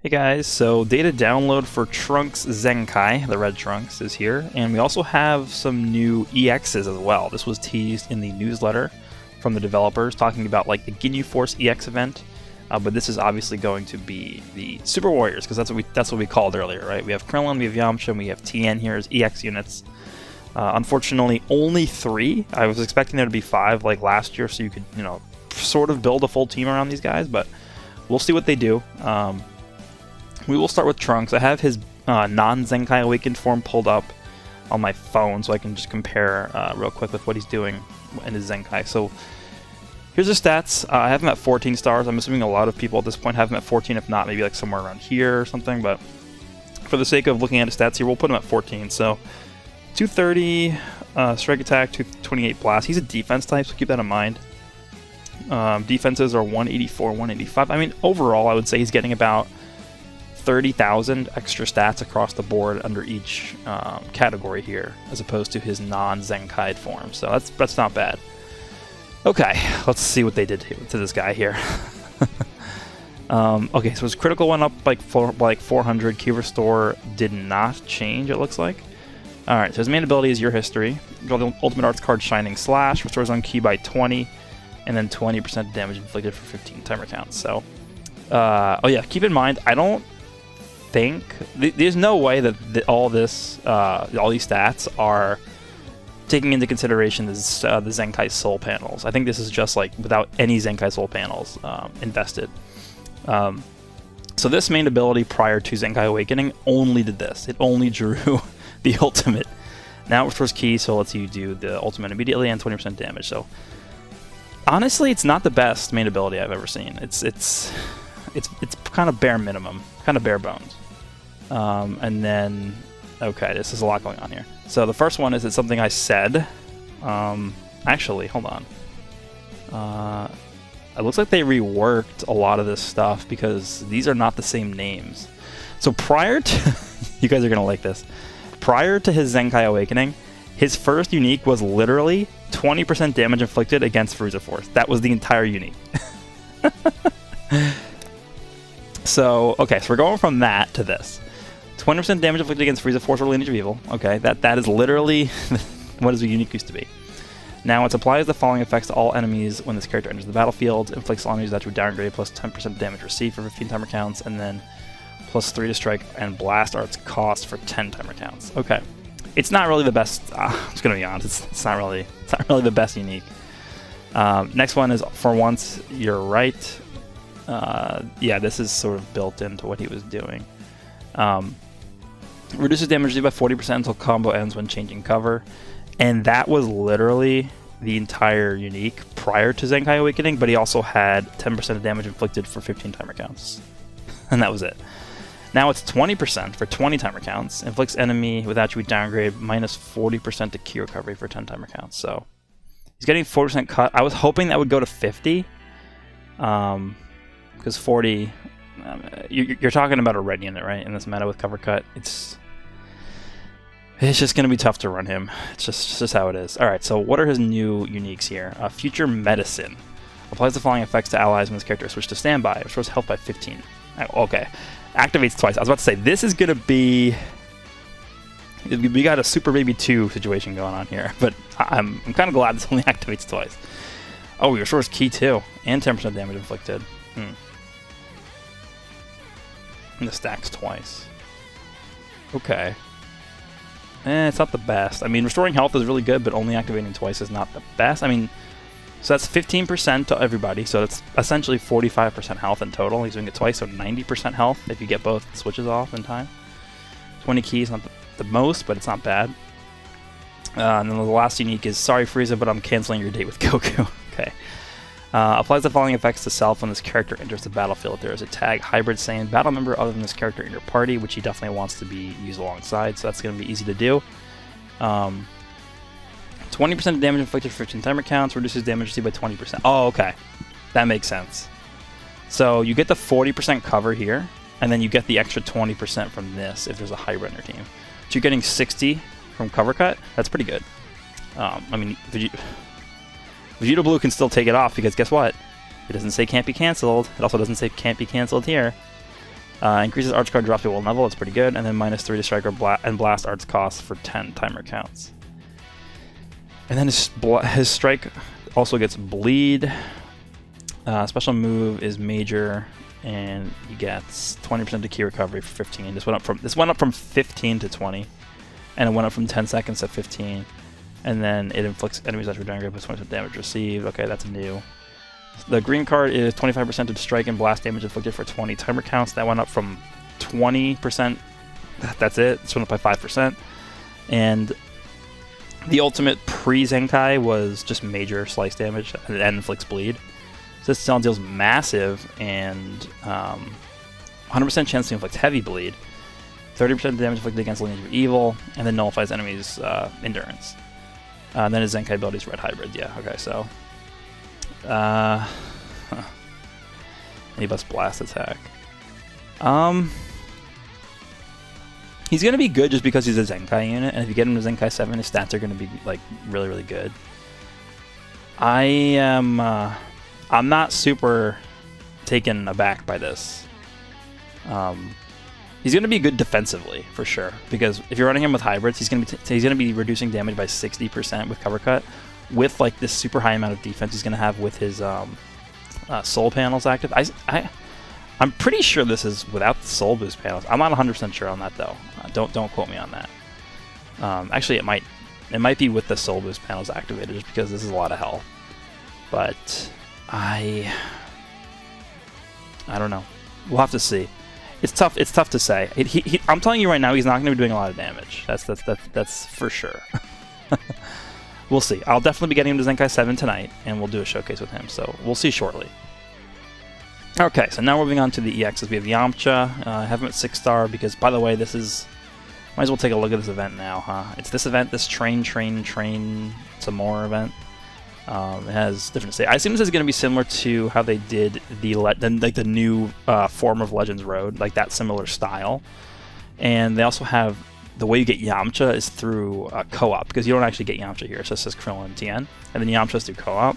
Hey guys, so data download for Trunks Zenkai, the red Trunks, is here, and we also have some new EXs as well. This was teased in the newsletter from the developers talking about like the Ginyu Force EX event, but this is obviously going to be the Super Warriors because that's what we called earlier, right? We have Krillin, we have Yamcha, and we have Tien here as EX units. Unfortunately, only 3. I was expecting there to be 5 like last year, so you could sort of build a full team around these guys, but we'll see what they do. We will start with Trunks. I have his non-Zenkai Awakened form pulled up on my phone so I can just compare real quick with what he's doing in his Zenkai. So here's his stats. I have him at 14 stars. I'm assuming a lot of people at this point have him at 14, if not maybe like somewhere around here or something, but for the sake of looking at his stats here, we'll put him at 14. So 230 strike attack, 228 blast. He's a defense type, so keep that in mind. Defenses are 184, 185. I mean, overall, I would say he's getting about 30,000 extra stats across the board under each category here, as opposed to his non-Zenkai form. So that's not bad. Okay, let's see what they did to this guy here. Okay, so his critical went up like 400. Key restore did not change, it looks like. All right, so his main ability is Your History. Draw the Ultimate Arts card Shining Slash, restores on key by 20, and then 20% damage inflicted for 15 timer counts. So, oh yeah, keep in mind, I don't think there's no way that all these stats are taking into consideration the Zenkai Soul panels. I think this is just like without any Zenkai Soul panels invested. So this main ability prior to Zenkai Awakening only did this. It only drew the ultimate. Now it restores key, so it lets you do the ultimate immediately and 20% damage. So honestly, it's not the best main ability I've ever seen. It's kind of bare minimum, kind of bare bones. And then, okay, this is a lot going on here. So the first one is it's something I said. Actually, hold on. It looks like they reworked a lot of this stuff because these are not the same names. So prior to, you guys are gonna like this. Prior to his Zenkai Awakening, his first unique was literally 20% damage inflicted against Frieza Force. That was the entire unique. So, okay, so we're going from that to this. 20% damage inflicted against Frieza Force or Lineage of Evil. Okay, that is literally what his unique used to be. Now it applies the following effects to all enemies when this character enters the battlefield. Inflicts all enemies that would downgrade plus 10% damage received for 15 timer counts, and then plus 3 to strike and blast arts cost for 10 timer counts. Okay. It's not really the best. I'm just gonna be honest. It's not really the best unique. Next one is For Once You're Right. Yeah, this is sort of built into what he was doing. Reduces damage by 40% until combo ends when changing cover, and that was literally the entire unique prior to Zenkai Awakening. But he also had 10% of damage inflicted for 15 timer counts, and that was it. Now it's 20% for 20 timer counts. Inflicts enemy with attribute downgrade minus 40% to key recovery for 10 timer counts. So he's getting 40% cut. I was hoping that would go to 50. Because 40, you're talking about a red unit, right? In this meta with cover cut, it's just going to be tough to run him. It's just how it is. All right, so what are his new uniques here? Future Medicine. Applies the following effects to allies when this character is switched to standby. Restores health by 15. Okay. Activates twice. I was about to say, this is going to be... We got a Super Baby 2 situation going on here, but I'm kind of glad this only activates twice. Oh, he restores key too, and 10% damage inflicted. And the stacks twice. Okay. It's not the best. I mean, restoring health is really good, but only activating twice is not the best. I mean, so that's 15% to everybody, so that's essentially 45% health in total. He's doing it twice, so 90% health if you get both switches off in time. 20 keys, not the most, but it's not bad. And then the last unique is, sorry Frieza, but I'm canceling your date with Goku. Okay. Applies the following effects to self when this character enters the battlefield. There is a tag Hybrid Saiyan battle member other than this character in your party, which he definitely wants to be used alongside, so that's going to be easy to do. 20% of damage inflicted for 15 timer counts, reduces damage received by 20%. Oh, okay. That makes sense. So you get the 40% cover here, and then you get the extra 20% from this if there's a hybrid on your team. So you're getting 60 from cover cut. That's pretty good. I mean, Vegeta Blue can still take it off because guess what? It doesn't say can't be cancelled. It also doesn't say can't be cancelled here. Increases arts card drop to one level, that's pretty good. And then -3 to strike or and blast arts cost for 10 timer counts. And then his strike also gets bleed. Special move is major, and he gets 20% to key recovery for 15. This went up from 15 to 20, and it went up from 10 seconds to 15. And then it inflicts enemies after doing great plus 20% damage received. Okay, that's new. The green card is 25% to strike and blast damage inflicted for 20 timer counts. That went up from 20%. That's it. It's went up by 5%. And the ultimate pre-Zenkai was just major slice damage and inflicts bleed. So this now deals massive and 100% chance to inflict heavy bleed, 30% damage inflicted against lineage of evil, and then nullifies enemies' endurance. And then his Zenkai ability is red hybrid. Yeah, okay, so. And he busts blast attack. He's going to be good just because he's a Zenkai unit, and if you get him to Zenkai 7, his stats are going to be like really, really good. I'm not super taken aback by this. He's going to be good defensively for sure, because if you're running him with hybrids, he's going to be reducing damage by 60% with cover cut, with like this super high amount of defense he's going to have with his soul panels active. I'm pretty sure this is without the soul boost panels. I'm not 100% sure on that though. Don't quote me on that. Actually, it might be with the soul boost panels activated, just because this is a lot of health. But I don't know. We'll have to see. It's tough to say. I'm telling you right now, he's not going to be doing a lot of damage. That's for sure. We'll see. I'll definitely be getting him to Zenkai 7 tonight, and we'll do a showcase with him. So we'll see shortly. Okay, so now we're moving on to the EXs. We have Yamcha. I have him at 6-star because, by the way, this is... Might as well take a look at this event now, huh? It's this event, this train some more event. It has different state. I assume this is going to be similar to how they did the new form of Legends Road, like that similar style. And they also have the way you get Yamcha is through co-op, because you don't actually get Yamcha here. It just says Krillin and Tien, and then Yamcha is through co-op.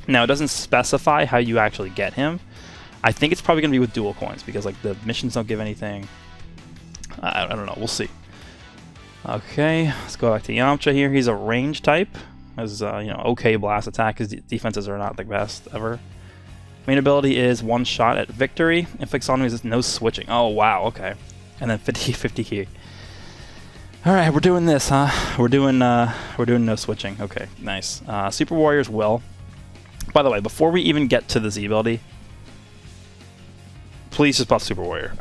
Now it doesn't specify how you actually get him. I think it's probably going to be with dual coins, because like the missions don't give anything. I don't know. We'll see. Okay, let's go back to Yamcha here. He's a range type. Has okay blast attack. His defenses are not the best ever. Main ability is one shot at victory. Inflicts on enemies with no switching. Oh wow, okay. And then 50 here. All right, we're doing this, huh? We're doing no switching. Okay, nice. Super Warriors will. By the way, before we even get to the Z ability, please just buff Super Warrior.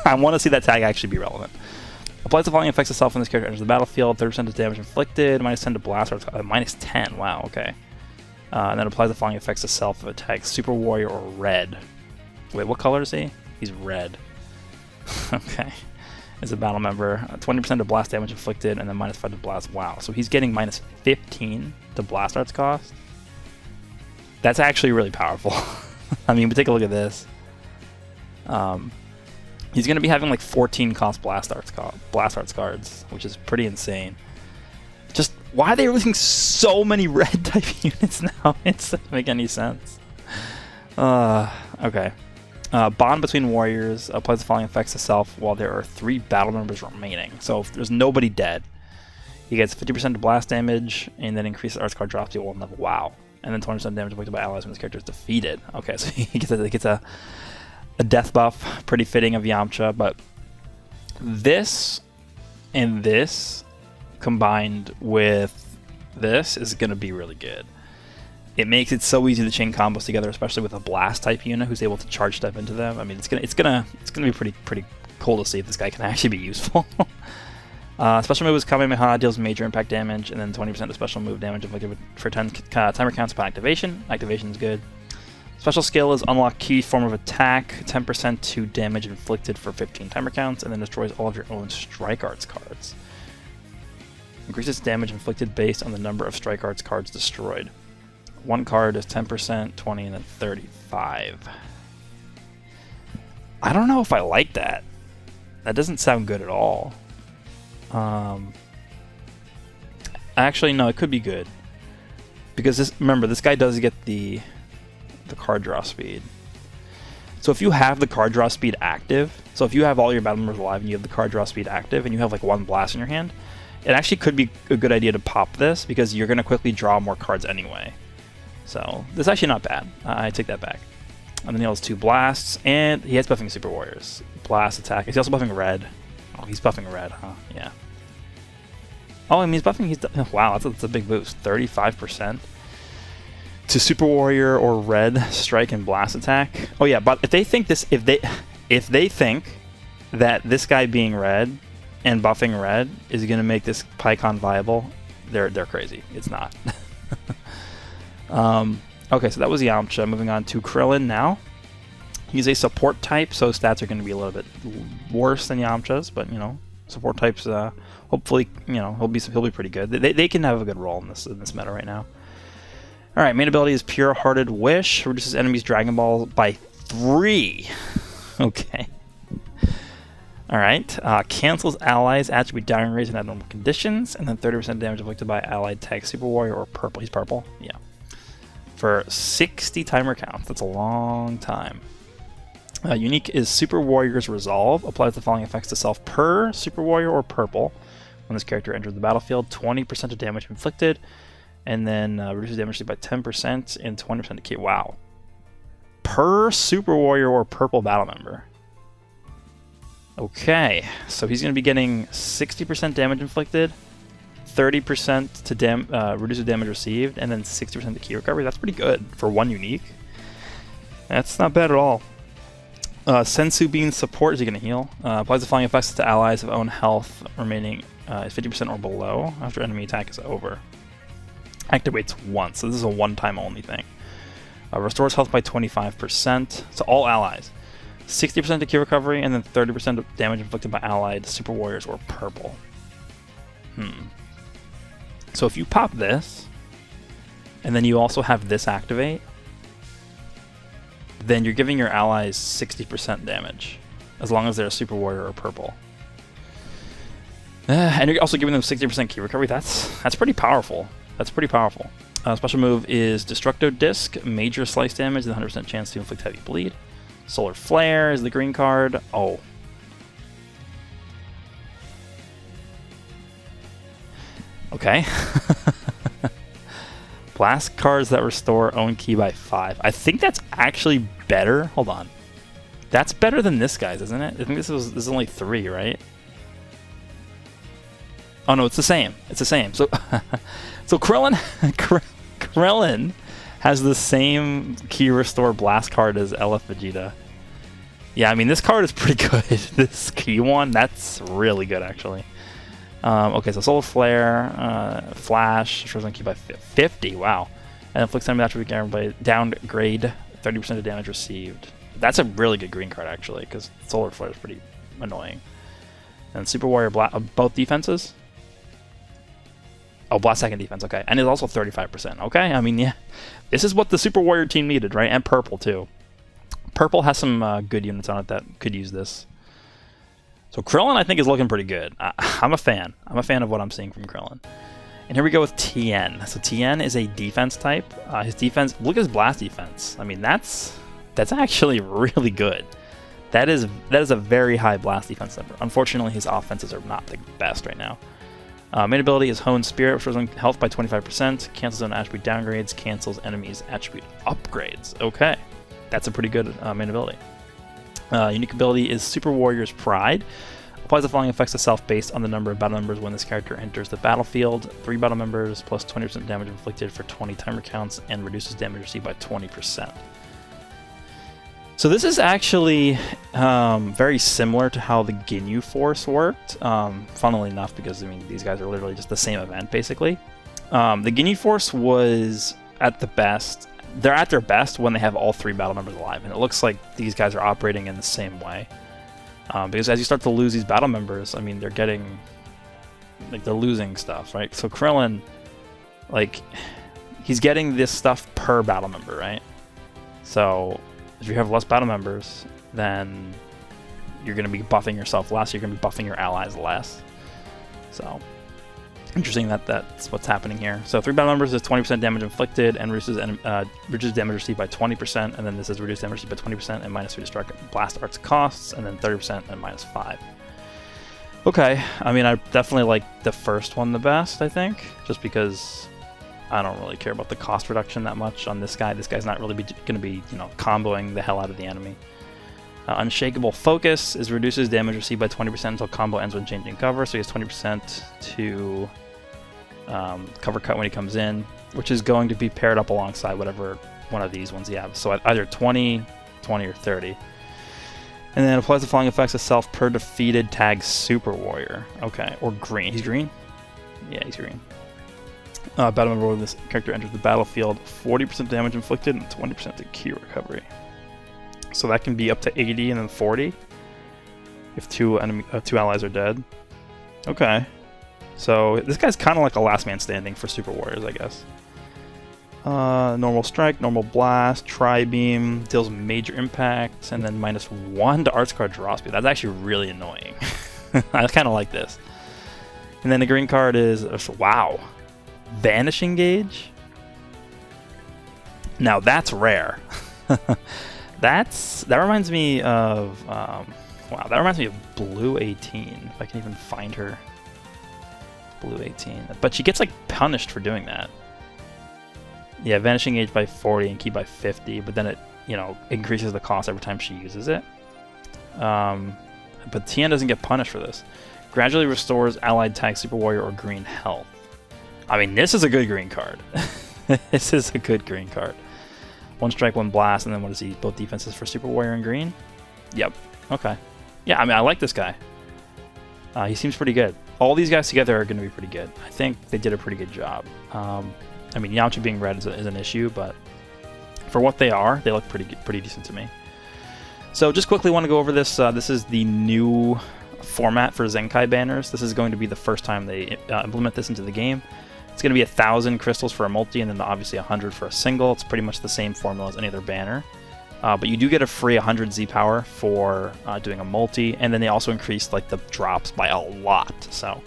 I want to see that tag actually be relevant. Applies the following effects itself when this character enters the battlefield. 30% of damage inflicted, -10 to blast, or -10. Wow, okay. And then applies the following effects to self of attack: Super Warrior or red. Wait, what color is he? He's red. Okay. Is a battle member. 20% of blast damage inflicted, and then -5 to blast. Wow. So he's getting -15 to blast arts cost. That's actually really powerful. I mean, but take a look at this. He's going to be having like 14 cost blast arts cards, which is pretty insane. Just why are they releasing so many red type units now? It doesn't make any sense. Okay. Bond between warriors applies the following effects to self while there are 3 battle members remaining. So if there's nobody dead, he gets 50% to blast damage, and then increases arts card drop to 1 level. Wow. And then 20% damage inflicted by allies when this character is defeated. Okay, so he gets a death buff, pretty fitting of Yamcha, but this and this combined with this is going to be really good. It makes it so easy to chain combos together, especially with a blast type unit who's able to charge step into them. I mean, it's gonna be pretty cool to see if this guy can actually be useful. Special move is Kamehameha, deals major impact damage, and then 20% of special move damage inflicted for 10 timer counts upon activation. Activation is good. Special skill is unlock key form of attack, 10% to damage inflicted for 15 timer counts, and then destroys all of your own strike arts cards. Increases damage inflicted based on the number of strike arts cards destroyed. One card is 10%, 20, and then 35. I don't know if I like that. That doesn't sound good at all. Actually, no, it could be good. Because remember, this guy does get the card draw speed. So if you have the card draw speed active, so if you have all your battle members alive and you have the card draw speed active and you have like one blast in your hand, it actually could be a good idea to pop this because you're going to quickly draw more cards anyway. So this is actually not bad. I take that back. And then he has 2 blasts, and he has buffing Super Warriors. Blast attack. Is he also buffing red? Oh, he's buffing red, huh? Yeah. Oh, I mean, he's buffing. Wow, that's a big boost. 35% to Super Warrior or red strike and blast attack. Oh yeah, but if they think this, if they think that this guy being red and buffing red is going to make this PyCon viable, they're crazy. It's not. Okay, so that was Yamcha. Moving on to Krillin now. He's a support type, so stats are going to be a little bit worse than Yamcha's, but you know, support types. Hopefully, you know, he'll be pretty good. They can have a good role in this meta right now. All right, main ability is Pure-Hearted Wish. Reduces enemies' Dragon Ball by 3. Okay. All right. Cancels allies' attribute downgrades in abnormal conditions, and then 30% damage inflicted by allied tag Super Warrior or purple. He's purple. Yeah. For 60 timer counts. That's a long time. Unique is Super Warrior's Resolve. Applies the following effects to self per Super Warrior or purple when this character enters the battlefield. 20% of damage inflicted, and then reduces damage by 10% and 20% to K. Wow. Per Super Warrior or purple battle member. Okay, so he's going to be getting 60% damage inflicted, 30% to reduces damage received, and then 60% to key recovery. That's pretty good for one unique. That's not bad at all. Sensu Bean's support, is he going to heal? Applies the following effects to allies of own health remaining 50% or below after enemy attack is over. Activates once, so this is a one-time only thing. Restores health by 25% to all allies. 60% to key recovery, and then 30% of damage inflicted by allied Super Warriors or purple. So if you pop this, and then you also have this activate, then you're giving your allies 60% damage, as long as they're a Super Warrior or purple. And you're also giving them 60% key recovery. That's pretty powerful. That's pretty powerful. Special move is Destructo Disc, major slice damage, and 100% chance to inflict heavy bleed. Solar Flare is the green card. Oh. Okay. Blast cards that restore own key by 5. I think that's actually better. Hold on. That's better than this guy's, isn't it? I think this is only 3, right? Oh no, it's the same. It's the same. So, so Krillin has the same key restore blast card as LF Vegeta. Yeah, I mean this card is pretty good. This key one, that's really good actually. Okay, so Solar Flare, Flash, restores on key by 50. Wow, and inflicts enemy attribute by downgrade 30% of damage received. That's a really good green card actually, because Solar Flare is pretty annoying. And Super Warrior both defenses. Oh, blast second defense, okay. And it's also 35%, okay? I mean, yeah. This is what the Super Warrior team needed, right? And purple, too. Purple has some good units on it that could use this. So Krillin, I think, is looking pretty good. I'm a fan. I'm a fan of what I'm seeing from Krillin. And here we go with Tien. So Tien is a defense type. His defense, look at his blast defense. I mean, that's actually really good. That is a very high blast defense number. Unfortunately, his offenses are not the best right now. Main ability is Hone Spirit, restores on health by 25%, cancels own attribute downgrades, cancels enemies' attribute upgrades. Okay, that's a pretty good main ability. Unique ability is Super Warrior's Pride. Applies the following effects to self based on the number of battle members when this character enters the battlefield. 3 battle members plus 20% damage inflicted for 20 timer counts, and reduces damage received by 20%. So this is actually very similar to how the Ginyu Force worked, funnily enough, because I mean these guys are literally just the same event basically. The Ginyu Force was at the best. They're at their best when they have all 3 battle members alive, and it looks like these guys are operating in the same way. Because as you start to lose these battle members, I mean they're getting, like they're losing stuff, right? So Krillin, like, he's getting this stuff per battle member, right? So if you have less battle members, then you're going to be buffing yourself less, you're going to be buffing your allies less. So, Interesting that that's what's happening here. So 3 battle members is 20% damage inflicted and reduces damage received by 20%, and then this is reduced damage received by 20% and -3 destruct blast arts costs, and then 30% and -5. Okay, I mean, I definitely like the first one the best, I think, just because I don't really care about the cost reduction that much on this guy. This guy's not really going to be, you know, comboing the hell out of the enemy. Unshakable Focus is reduces damage received by 20% until combo ends when changing cover, so he has 20% to cover cut when he comes in, which is going to be paired up alongside whatever one of these ones you have. So either 20, 20, or 30. And then applies the following effects itself per defeated tag Super Warrior. Okay, or green. He's green? Yeah, he's green. Battle member when this character enters the battlefield, 40% damage inflicted and 20% to key recovery. So that can be up to 80 and then 40 if two allies are dead. Okay. So this guy's kind of like a last man standing for Super Warriors, I guess. Normal strike, normal blast, tri-beam, deals major impact, and then -1 to arts card draw speed. That's actually really annoying. I kind of like this. And then the green card is, wow, Vanishing Gauge? Now that's rare. That reminds me of, wow, that reminds me of Blue 18, if I can even find her. Blue 18. But she gets, like, punished for doing that. Yeah, Vanishing Age by 40 and Key by 50, but then it, you know, increases the cost every time she uses it. But Tien doesn't get punished for this. Gradually restores allied tag Super Warrior or green health. I mean, this is a good green card. This is a good green card. 1 strike, 1 blast, and then what is he? Both defenses for Super Warrior and green? Yep. Okay. Yeah, I mean, I like this guy. He seems pretty good. All these guys together are going to be pretty good. I think they did a pretty good job. I mean, Yamcha being red is an issue, but for what they are, they look pretty decent to me. So just quickly want to go over this. This is the new format for Zenkai banners. This is going to be the first time they implement this into the game. It's going to be 1,000 crystals for a multi, and then obviously 100 for a single. It's pretty much the same formula as any other banner. But you do get a free 100 Z power for doing a multi, and then they also increased like the drops by a lot. So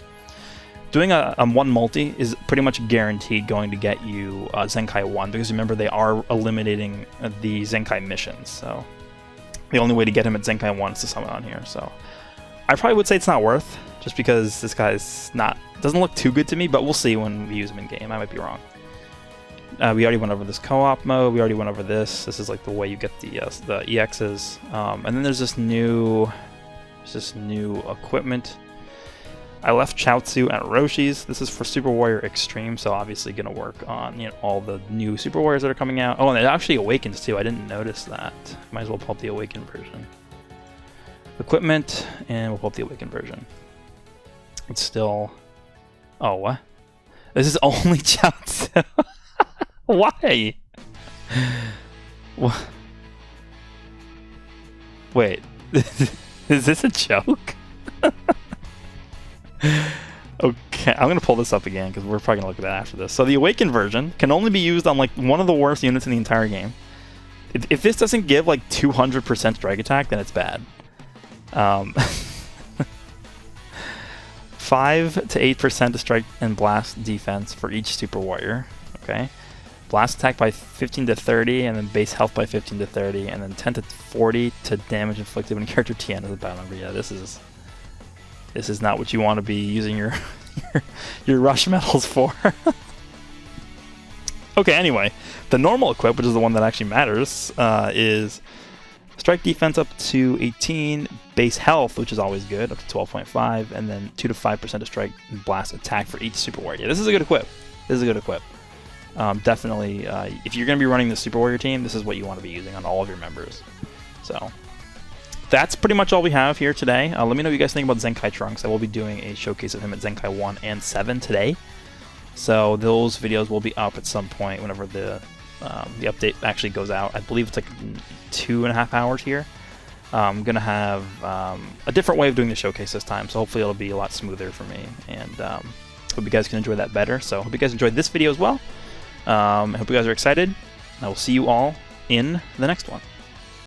doing a 1 multi is pretty much guaranteed going to get you Zenkai 1, because remember they are eliminating the Zenkai missions. So the only way to get him at Zenkai 1 is to summon on here. So I probably would say it's not worth, just because this guy's doesn't look too good to me, but we'll see when we use him in game. I might be wrong. We already went over this co-op mode. We already went over this. This is like the way you get the EXs. And then there's this new equipment. I left Chaozu at Roshi's. This is for Super Warrior Extreme, so obviously going to work on, you know, all the new Super Warriors that are coming out. Oh, and it actually awakens too. I didn't notice that. Might as well pull up the awakened version. Equipment, and we'll pull up the awakened version. It's still... Oh, what? This is only Chaozu. Why? What? Wait, is this a joke? Okay, I'm gonna pull this up again because we're probably gonna look at that after this. So the awakened version can only be used on like one of the worst units in the entire game. If this doesn't give like 200% strike attack, then it's bad. 5 to 8% to strike and blast defense for each Super Warrior. Okay. Blast attack by 15 to 30, and then base health by 15 to 30, and then 10 to 40 to damage inflicted when character Tien is a battle member. Yeah, this is not what you want to be using your rush medals for. Okay, anyway, the normal equip, which is the one that actually matters, is strike defense up to 18, base health, which is always good, up to 12.5, and then 2 to 5% to strike and blast attack for each Super Warrior. Yeah, this is a good equip. This is a good equip. Definitely, if you're going to be running the Super Warrior team, this is what you want to be using on all of your members. So that's pretty much all we have here today. Let me know what you guys think about Zenkai Trunks. I will be doing a showcase of him at Zenkai 1 and 7 today. So those videos will be up at some point whenever the update actually goes out. I believe it's like 2.5 hours here. I'm going to have a different way of doing the showcase this time, so hopefully it'll be a lot smoother for me. And hope you guys can enjoy that better. So hope you guys enjoyed this video as well. I hope you guys are excited. I will see you all in the next one.